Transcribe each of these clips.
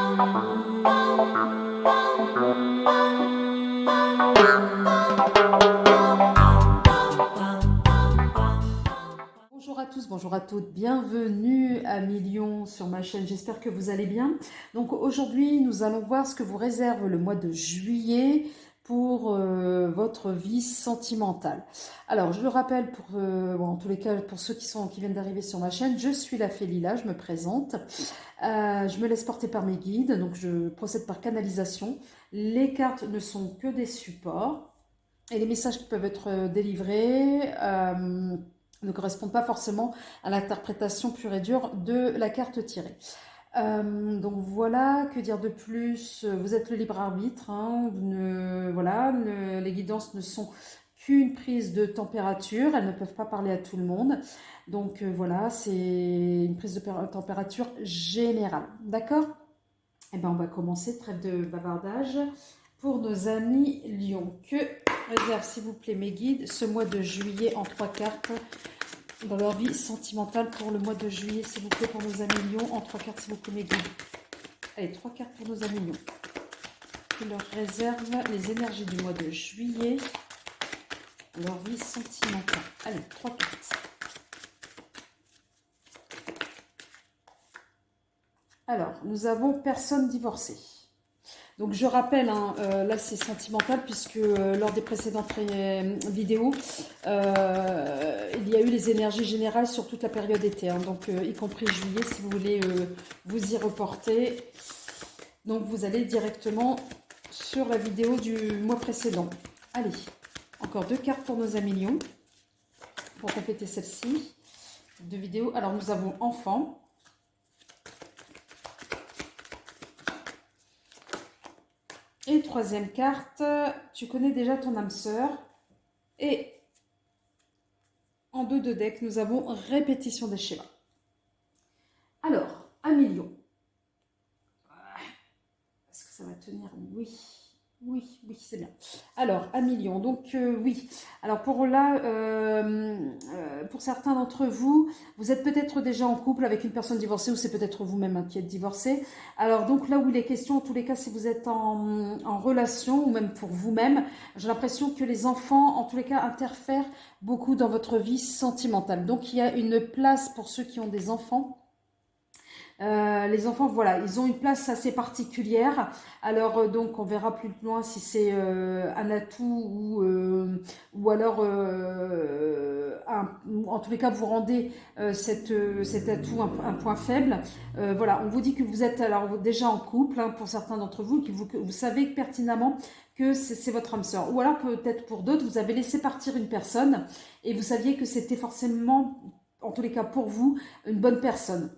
Bonjour à tous, bonjour à toutes, bienvenue à Millions sur ma chaîne, j'espère que vous allez bien. Donc aujourd'hui nous allons voir ce que vous réserve le mois de juillet pour votre vie sentimentale. Alors je le rappelle en tous les cas pour ceux qui viennent d'arriver sur ma chaîne, je suis la Fée Lila, je me présente. Je me laisse porter par mes guides, donc je procède par canalisation. Les cartes ne sont que des supports et les messages qui peuvent être délivrés ne correspondent pas forcément à l'interprétation pure et dure de la carte tirée. Donc voilà, que dire de plus? Vous êtes le libre arbitre, hein, les guidances ne sont qu'une prise de température, elles ne peuvent pas parler à tout le monde. Donc voilà, c'est une prise de température générale, d'accord? Eh bien on va commencer, trêve de bavardage. Pour nos amis Lions, que réserve s'il vous plaît mes guides ce mois de juillet en 3 cartes dans leur vie sentimentale pour le mois de juillet, s'il vous plaît, pour nos amis Lions, en 3 cartes, s'il vous plaît, mes guides. Allez, 3 cartes pour nos amis Lions. Qui leur réserve les énergies du mois de juillet, leur vie sentimentale. Allez, 3 cartes. Alors, nous avons personne divorcée. Donc je rappelle, hein, là c'est sentimental puisque lors des précédentes vidéos, il y a eu les énergies générales sur toute la période été, hein, donc y compris juillet si vous voulez vous y reporter. Donc vous allez directement sur la vidéo du mois précédent. Allez, encore 2 cartes pour nos amis Lions pour compléter celle-ci. 2 vidéos. Alors nous avons enfant. Et 3e carte, tu connais déjà ton âme sœur. Et en 2 de deck, nous avons répétition des schémas. Alors, 1 million. Est-ce que ça va tenir? Oui. Oui, c'est bien. Alors, 1 million. Donc, oui. Alors, pour certains d'entre vous, vous êtes peut-être déjà en couple avec une personne divorcée ou c'est peut-être vous-même qui êtes divorcé. Alors, donc là où il est question, en tous les cas, si vous êtes en relation ou même pour vous-même, j'ai l'impression que les enfants, en tous les cas, interfèrent beaucoup dans votre vie sentimentale. Donc, il y a une place pour ceux qui ont des enfants. Les enfants, voilà, ils ont une place assez particulière. Alors, donc, on verra plus loin si c'est un atout ou alors, en tous les cas, vous rendez cet atout un point faible. Voilà, on vous dit que vous êtes alors déjà en couple, hein, pour certains d'entre vous, que vous savez pertinemment que c'est votre âme sœur. Ou alors, peut-être pour d'autres, vous avez laissé partir une personne et vous saviez que c'était forcément, en tous les cas pour vous, une bonne personne.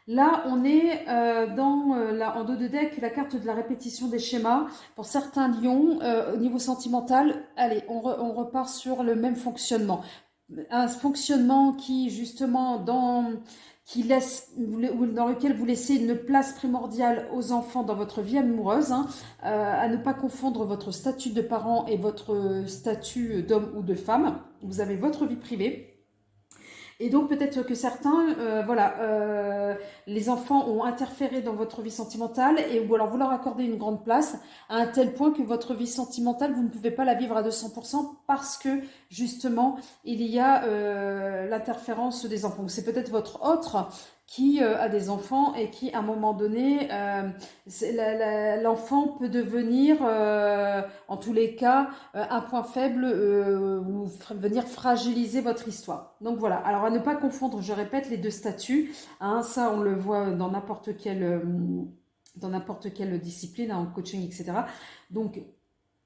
Là, on est en 2 de deck, la carte de la répétition des schémas. Pour certains lions, au niveau sentimental, allez, on repart sur le même fonctionnement. Un fonctionnement qui, justement, dans lequel vous laissez une place primordiale aux enfants dans votre vie amoureuse, hein, à ne pas confondre votre statut de parent et votre statut d'homme ou de femme. Vous avez votre vie privée. Et donc peut-être que certains, les enfants ont interféré dans votre vie sentimentale ou alors vous leur accordez une grande place à un tel point que votre vie sentimentale, vous ne pouvez pas la vivre à 200% parce que justement, il y a l'interférence des enfants. C'est peut-être votre autre qui a des enfants et qui, à un moment donné, l'enfant peut devenir, en tous les cas, un point faible ou venir fragiliser votre histoire. Donc voilà, alors à ne pas confondre, je répète, les 2 statuts. Hein, ça, on le voit dans n'importe quelle discipline, hein, en coaching, etc. Donc,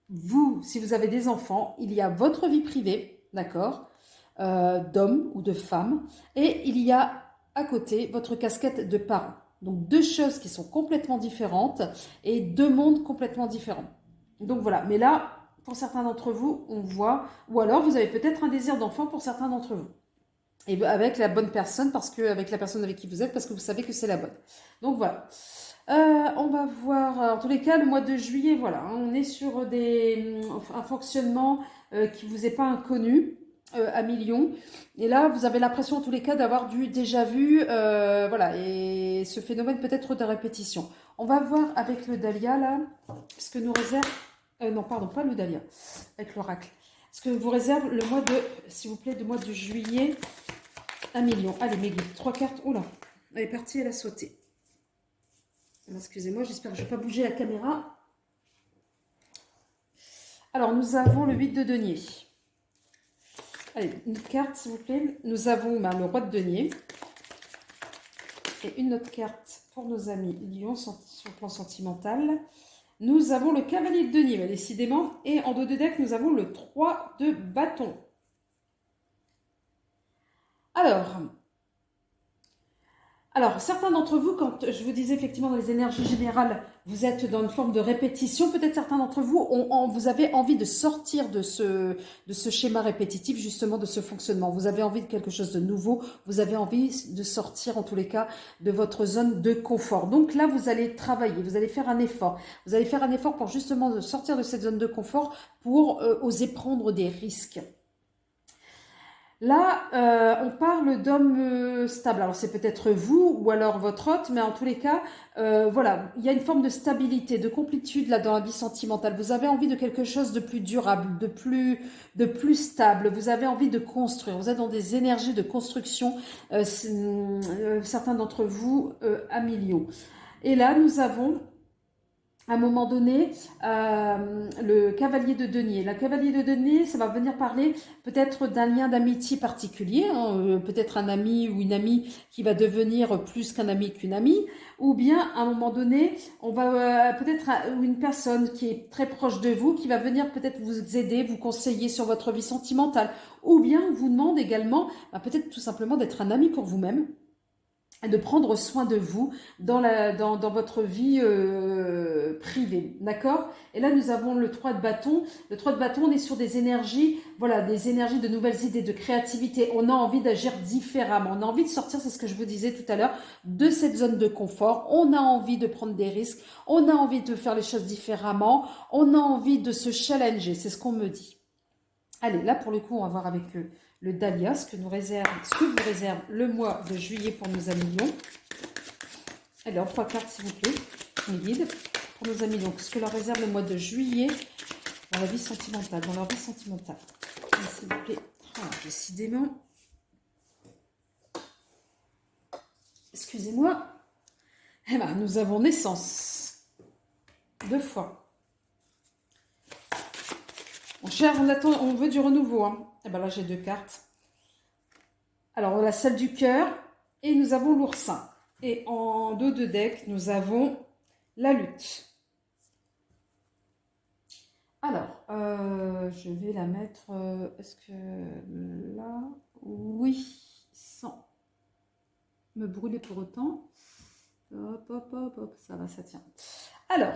vous, si vous avez des enfants, il y a votre vie privée, d'accord, d'homme ou de femme, et il y a à côté votre casquette de parent. Donc 2 choses qui sont complètement différentes et 2 mondes complètement différents. Donc voilà, mais là, pour certains d'entre vous, on voit, ou alors vous avez peut-être un désir d'enfant pour certains d'entre vous. Et avec la bonne personne, avec la personne avec qui vous êtes, parce que vous savez que c'est la bonne. Donc voilà. On va voir, en tous les cas, le mois de juillet, voilà, hein, on est sur un fonctionnement qui vous est pas inconnu. amis Lion. Et là, vous avez l'impression en tous les cas d'avoir du déjà vu, voilà, et ce phénomène peut-être de répétition. On va voir avec le Dahlia, là, ce que nous réserve, non, pardon, pas le Dahlia, avec l'oracle. Ce que vous réserve le mois de, s'il vous plaît, le mois de juillet, amis Lion. Allez, mes guides, 3 cartes, oula, elle est partie, elle a sauté. Excusez-moi, j'espère que je ne vais pas bouger la caméra. Alors, nous avons le 8 de denier. Allez, une carte, s'il vous plaît. Nous avons le roi de denier. Et une autre carte pour nos amis Lion sur le plan sentimental. Nous avons le cavalier de denier, décidément. Et en dos de deck, nous avons le 3 de bâton. Alors, certains d'entre vous, quand je vous disais effectivement dans les énergies générales, vous êtes dans une forme de répétition. Peut-être certains d'entre vous, vous avez envie de sortir de ce schéma répétitif, justement de ce fonctionnement. Vous avez envie de quelque chose de nouveau. Vous avez envie de sortir, en tous les cas, de votre zone de confort. Donc là, vous allez travailler, vous allez faire un effort. Vous allez faire un effort pour justement sortir de cette zone de confort pour oser prendre des risques. Là, on parle d'hommes stables. Alors, c'est peut-être vous ou alors votre hôte, mais en tous les cas, voilà, il y a une forme de stabilité, de complétude là dans la vie sentimentale. Vous avez envie de quelque chose de plus durable, de plus stable. Vous avez envie de construire. Vous êtes dans des énergies de construction, certains d'entre vous, à millions. Et là, nous avons à un moment donné, le cavalier de denier. Le cavalier de denier, ça va venir parler peut-être d'un lien d'amitié particulier, hein, peut-être un ami ou une amie qui va devenir plus qu'un ami qu'une amie, ou bien à un moment donné, on va peut-être une personne qui est très proche de vous, qui va venir peut-être vous aider, vous conseiller sur votre vie sentimentale, ou bien on vous demande également peut-être tout simplement d'être un ami pour vous-même, de prendre soin de vous dans votre vie privée, d'accord? Et là, nous avons le 3 de bâton. Le 3 de bâton, on est sur des énergies, voilà, des énergies de nouvelles idées, de créativité. On a envie d'agir différemment. On a envie de sortir, c'est ce que je vous disais tout à l'heure, de cette zone de confort. On a envie de prendre des risques. On a envie de faire les choses différemment. On a envie de se challenger. C'est ce qu'on me dit. Allez, là, pour le coup, on va voir avec le Dahlia, ce que vous réserve le mois de juillet pour nos amis Lions. Alors, 3 cartes, s'il vous plaît, mes guides, pour nos amis Lions. Ce que leur réserve le mois de juillet dans la vie sentimentale, dans leur vie sentimentale. S'il vous plaît. Décidément. Excusez-moi. Eh bien, nous avons naissance. 2 fois. On veut du renouveau. Hein. Et bien là, j'ai 2 cartes. Alors, la salle du cœur et nous avons l'oursin. Et en dos de deck, nous avons la lutte. Alors, je vais la mettre... Est-ce que là... Oui, sans me brûler pour autant. Hop, hop, hop, hop, ça va, ça tient. Alors...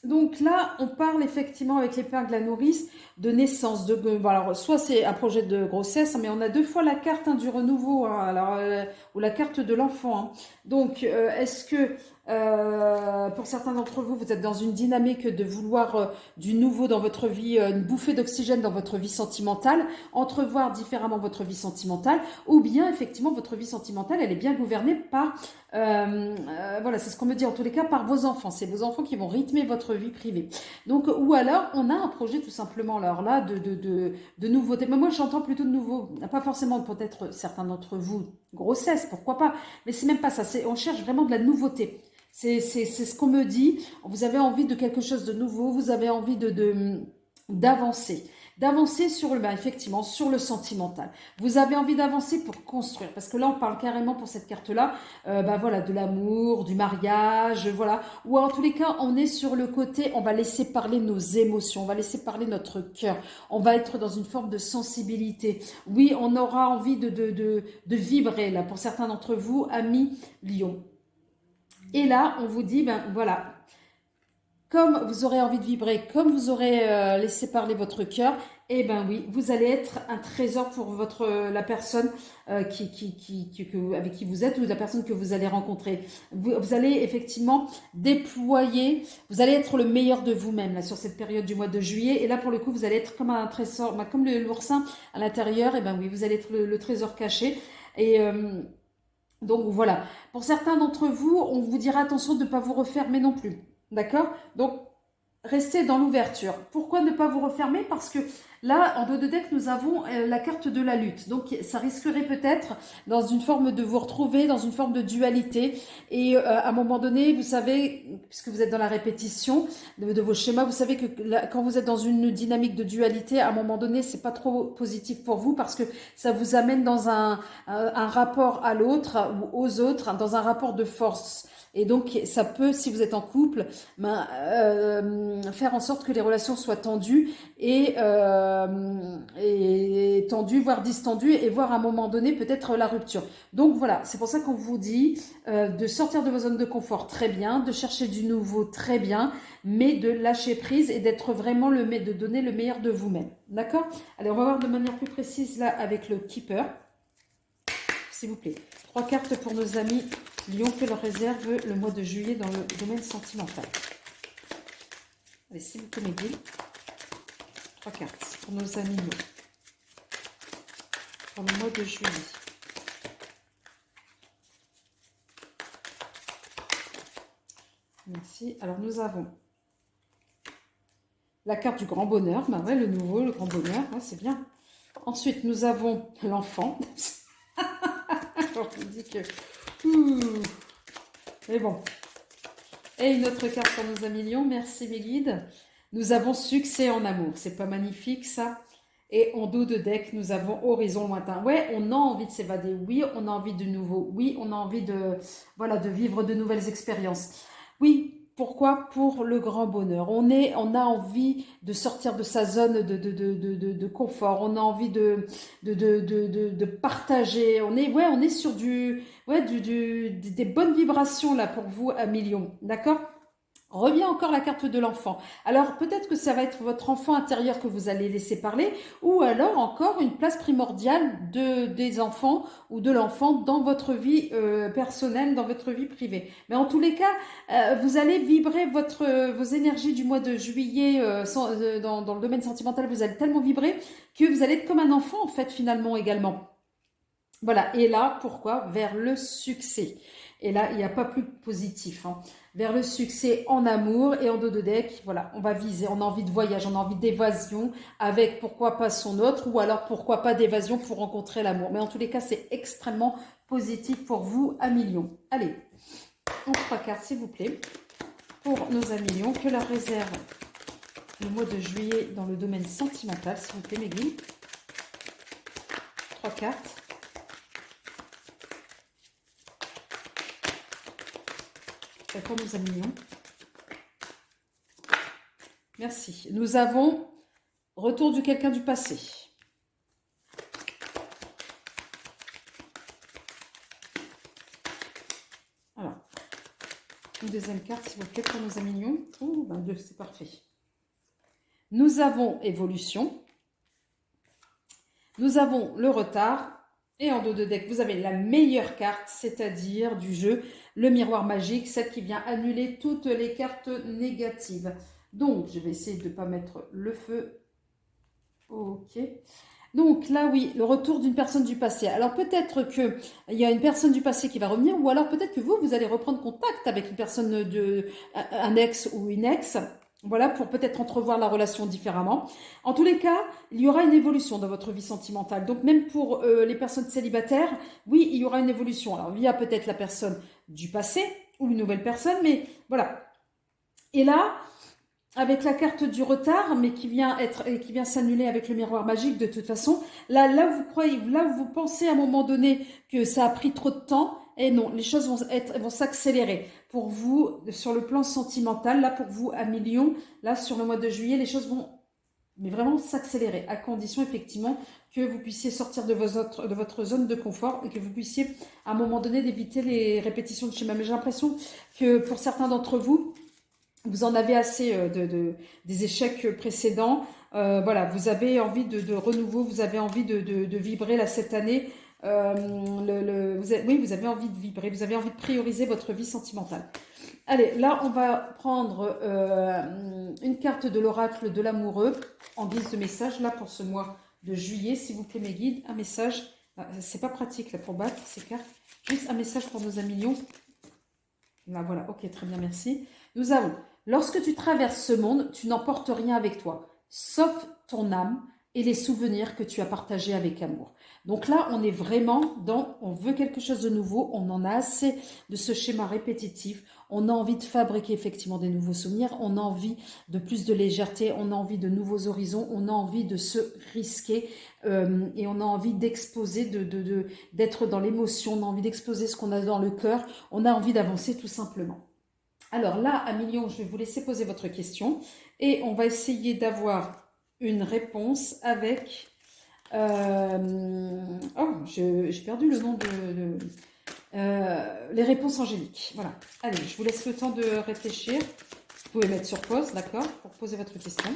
Donc là, on parle effectivement avec l'épingle à la nourrice de naissance. Alors, soit c'est un projet de grossesse, mais on a 2 fois la carte du renouveau, hein, alors, ou la carte de l'enfant. Hein. Donc, est-ce que pour certains d'entre vous, vous êtes dans une dynamique de vouloir du nouveau dans votre vie, une bouffée d'oxygène dans votre vie sentimentale, entrevoir différemment votre vie sentimentale, ou bien effectivement votre vie sentimentale, elle est bien gouvernée par... voilà, c'est ce qu'on me dit en tous les cas par vos enfants. C'est vos enfants qui vont rythmer votre vie privée. Donc, ou alors, on a un projet tout simplement, alors là, de nouveauté. Mais moi, j'entends plutôt de nouveau, pas forcément peut-être certains d'entre vous, grossesse, pourquoi pas, mais c'est même pas ça. On cherche vraiment de la nouveauté. C'est ce qu'on me dit. Vous avez envie de quelque chose de nouveau, vous avez envie d'avancer. D'avancer sur effectivement, sur le sentimental. Vous avez envie d'avancer pour construire, parce que là, on parle carrément pour cette carte-là, voilà, de l'amour, du mariage, voilà. Ou en tous les cas, on est sur le côté, on va laisser parler nos émotions, on va laisser parler notre cœur, on va être dans une forme de sensibilité. Oui, on aura envie de vibrer, là, pour certains d'entre vous, amis Lion. Et là, on vous dit, voilà, comme vous aurez envie de vibrer, comme vous aurez laissé parler votre cœur, eh ben oui, vous allez être un trésor pour la personne avec qui vous êtes ou la personne que vous allez rencontrer. Vous allez effectivement déployer, vous allez être le meilleur de vous-même là sur cette période du mois de juillet. Et là, pour le coup, vous allez être comme un trésor, comme l'oursin à l'intérieur. Eh ben oui, vous allez être le trésor caché. Et donc voilà. Pour certains d'entre vous, on vous dira attention de ne pas vous refermer non plus. D'accord? Donc, restez dans l'ouverture. Pourquoi ne pas vous refermer? Parce que là, en dos de deck, nous avons la carte de la lutte. Donc, ça risquerait peut-être dans une forme de vous retrouver, dans une forme de dualité. Et à un moment donné, vous savez, puisque vous êtes dans la répétition de vos schémas, vous savez que là, quand vous êtes dans une dynamique de dualité, à un moment donné, c'est pas trop positif pour vous parce que ça vous amène dans un rapport à l'autre ou aux autres, dans un rapport de force. Et donc, ça peut, si vous êtes en couple, faire en sorte que les relations soient tendues et tendues, voire distendues, et voire à un moment donné, peut-être la rupture. Donc voilà, c'est pour ça qu'on vous dit de sortir de vos zones de confort très bien, de chercher du nouveau très bien, mais de lâcher prise et d'être vraiment de donner le meilleur de vous-même. D'accord? Allez, on va voir de manière plus précise là avec le Keeper. S'il vous plaît. 3 cartes pour nos amis Lion, que leur réserve le mois de juillet dans le domaine sentimental. Allez, s'il vous plaît, mes guides. 3 cartes pour nos amis Lion. Pour le mois de juillet. Merci. Alors, nous avons la carte du grand bonheur. Bah ouais, le nouveau, le grand bonheur. Ouais, c'est bien. Ensuite, nous avons l'enfant. Je vous dis que... Mais bon. Et une autre carte pour nos amis Lions. Merci mes guides. Nous avons succès en amour. C'est pas magnifique ça? Et en dos de deck, nous avons horizon lointain. Ouais, on a envie de s'évader. Oui, on a envie de nouveau. Oui, on a envie de vivre de nouvelles expériences. Oui. Pourquoi? Pour le grand bonheur. On a envie de sortir de sa zone de confort. On a envie de partager. On est sur des bonnes vibrations là pour vous à millions. D'accord? Revient encore la carte de l'enfant. Alors peut-être que ça va être votre enfant intérieur que vous allez laisser parler, ou alors encore une place primordiale des enfants ou de l'enfant dans votre vie personnelle, dans votre vie privée. Mais en tous les cas, vous allez vibrer vos énergies du mois de juillet dans le domaine sentimental. Vous allez tellement vibrer que vous allez être comme un enfant en fait finalement également. Voilà, et là, pourquoi? Vers le succès. Et là, il n'y a pas plus positif. Hein. Vers le succès en amour et en dos de deck, voilà, on va viser, on a envie de voyage, on a envie d'évasion avec pourquoi pas son autre ou alors pourquoi pas d'évasion pour rencontrer l'amour. Mais en tous les cas, c'est extrêmement positif pour vous à millions. Allez, on 3 cartes s'il vous plaît pour nos amis Lions, que leur réserve le mois de juillet dans le domaine sentimental, s'il vous plaît mes guides. 3 cartes. Pour nos amis Lions. Merci. Nous avons retour de quelqu'un du passé. Alors, une deuxième carte, s'il vous plaît, pour nos amis Lions. Oh, 22, c'est parfait. Nous avons évolution. Nous avons le retard. Et en dos de deck, vous avez la meilleure carte, c'est-à-dire du jeu, le miroir magique, celle qui vient annuler toutes les cartes négatives. Donc, je vais essayer de ne pas mettre le feu. Ok. Donc là, oui, le retour d'une personne du passé. Alors peut-être qu'il y a une personne du passé qui va revenir, ou alors peut-être que vous allez reprendre contact avec une personne un ex ou une ex. Voilà, pour peut-être entrevoir la relation différemment. En tous les cas, il y aura une évolution dans votre vie sentimentale. Donc même pour les personnes célibataires, oui, il y aura une évolution. Alors via peut-être la personne du passé ou une nouvelle personne, mais voilà. Et là, avec la carte du retard, mais qui vient s'annuler avec le miroir magique de toute façon, là vous pensez à un moment donné que ça a pris trop de temps. Et non, les choses vont s'accélérer. Pour vous, sur le plan sentimental, là pour vous à millions, là sur le mois de juillet, les choses vont vraiment s'accélérer, à condition effectivement que vous puissiez sortir de votre zone de confort et que vous puissiez à un moment donné d'éviter les répétitions de schéma. Mais j'ai l'impression que pour certains d'entre vous, Vous en avez assez des échecs précédents. Voilà, vous avez envie de renouveau, vous avez envie de vibrer là cette année. Oui, vous avez envie de vibrer, vous avez envie de prioriser votre vie sentimentale. Allez, là, on va prendre une carte de l'oracle de l'amoureux en guise de message, là, pour ce mois de juillet. S'il vous plaît, mes guides, un message. C'est pas pratique, là, pour battre ces cartes. Juste un message pour nos amis lions. Là, voilà, ok, très bien, merci. Nous avons, lorsque tu traverses ce monde, tu n'emportes rien avec toi, sauf ton âme et les souvenirs que tu as partagés avec amour. Donc là, on est vraiment dans, on veut quelque chose de nouveau, on en a assez de ce schéma répétitif, on a envie de fabriquer effectivement des nouveaux souvenirs, on a envie de plus de légèreté, on a envie de nouveaux horizons, on a envie de se risquer et on a envie d'exposer, d'être dans l'émotion, on a envie d'exposer ce qu'on a dans le cœur, on a envie d'avancer tout simplement. Alors là, à Million, je vais vous laisser poser votre question et on va essayer d'avoir une réponse avec... Oh, j'ai perdu le nom les réponses angéliques. Voilà. Allez, je vous laisse le temps de réfléchir. Vous pouvez mettre sur pause, d'accord, pour poser votre question.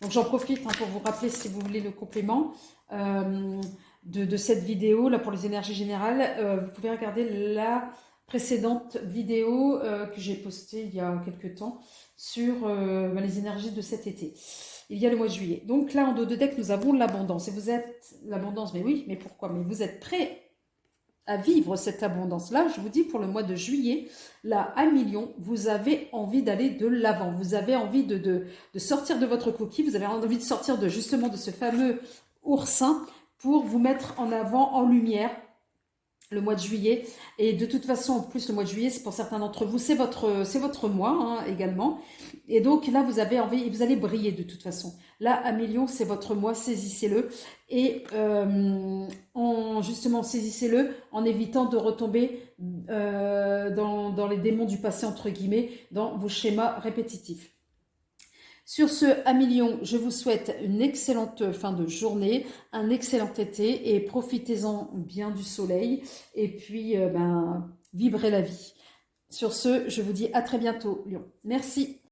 Donc j'en profite pour vous rappeler, si vous voulez le complément de cette vidéo, là pour les énergies générales, vous pouvez regarder la précédente vidéo que j'ai postée il y a quelques temps sur les énergies de cet été. Il y a le mois de juillet. Donc là, en dos de deck, nous avons l'abondance. Et vous êtes... L'abondance, mais oui, mais pourquoi? Mais vous êtes prêts à vivre cette abondance-là. Je vous dis, pour le mois de juillet, là, à Million, vous avez envie d'aller de l'avant. Vous avez envie de sortir de votre coquille. Vous avez envie de sortir justement de ce fameux oursin pour vous mettre en avant, en lumière, le mois de juillet. Et de toute façon, en plus, le mois de juillet, c'est pour certains d'entre vous, c'est votre mois également. Et donc là, vous avez envie, vous allez briller de toute façon. Là, à Million, c'est votre mois, saisissez-le. Et justement, saisissez-le en évitant de retomber dans les démons du passé, entre guillemets, dans vos schémas répétitifs. Sur ce, à Million, je vous souhaite une excellente fin de journée, un excellent été et profitez-en bien du soleil et puis vibrez la vie. Sur ce, je vous dis à très bientôt, Lion. Merci.